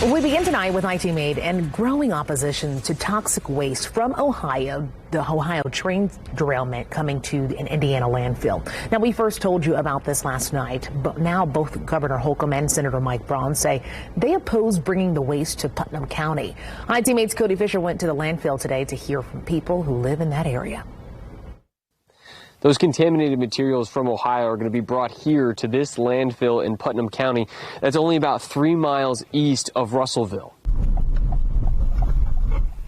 We begin tonight with IT Made and growing opposition to toxic waste from Ohio, the Ohio train derailment coming to an Indiana landfill. Now, we first told you about this last night, but now both Governor Holcomb and Senator Braun say they oppose bringing the waste to Putnam County. IT Mate's Cody Fisher went to the landfill today to hear from people who live in that area. Those contaminated materials from Ohio are going to be brought here to this landfill in Putnam County. That's only about 3 miles east of Russellville.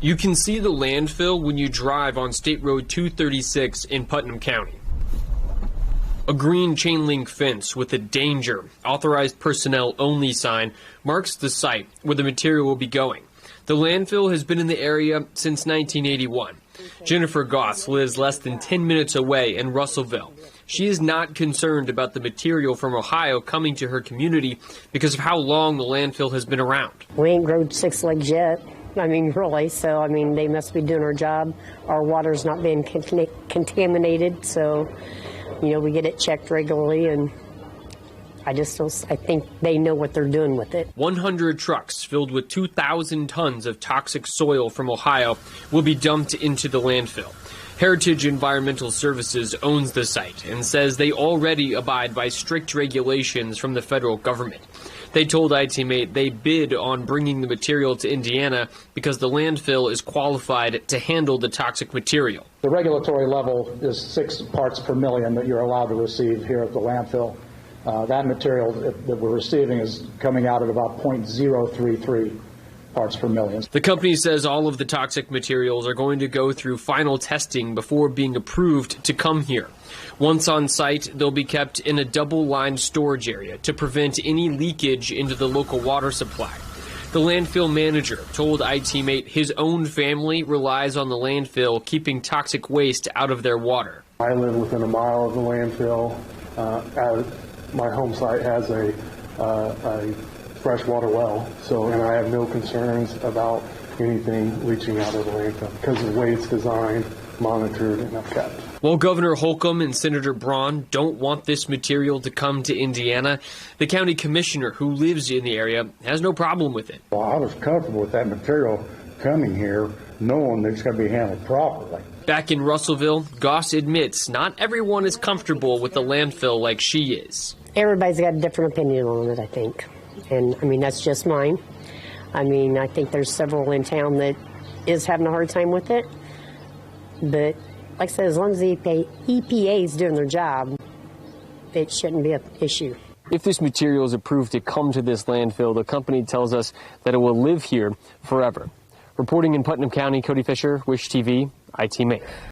You can see the landfill when you drive on State Road 236 in Putnam County. A green chain link fence with a danger, authorized personnel only sign marks the site where the material will be going. The landfill has been in the area since 1981. Jennifer Goss lives less than 10 minutes away in Russellville. She is not concerned about the material from Ohio coming to her community because of how long the landfill has been around. We ain't grown 6 legs yet. Really. So, they must be doing our job. Our water's not being contaminated. So, we get it checked regularly, and I think they know what they're doing with it. 100 trucks filled with 2,000 tons of toxic soil from Ohio will be dumped into the landfill. Heritage Environmental Services owns the site and says they already abide by strict regulations from the federal government. They told IT Mate they bid on bringing the material to Indiana because the landfill is qualified to handle the toxic material. The regulatory level is 6 parts per million that you're allowed to receive here at the landfill. That material that we're receiving is coming out at about 0.033 parts per million. The company says all of the toxic materials are going to go through final testing before being approved to come here. Once on site, they'll be kept in a double-lined storage area to prevent any leakage into the local water supply. The landfill manager told IT Mate his own family relies on the landfill keeping toxic waste out of their water. I live within a mile of the landfill. My home site has a freshwater well, and I have no concerns about anything leaching out of the landfill because the way it's designed, monitored, and kept. While Governor Holcomb and Senator Braun don't want this material to come to Indiana, the county commissioner who lives in the area has no problem with it. Well, I was comfortable with that material coming here, knowing that it's going to be handled properly. Back in Russellville, Goss admits not everyone is comfortable with the landfill like she is. Everybody's got a different opinion on it, I think. And, that's just mine. I think there's several in town that is having a hard time with it. But, like I said, as long as the EPA is doing their job, it shouldn't be an issue. If this material is approved to come to this landfill, the company tells us that it will live here forever. Reporting in Putnam County, Cody Fisher, Wish TV, IT Mate.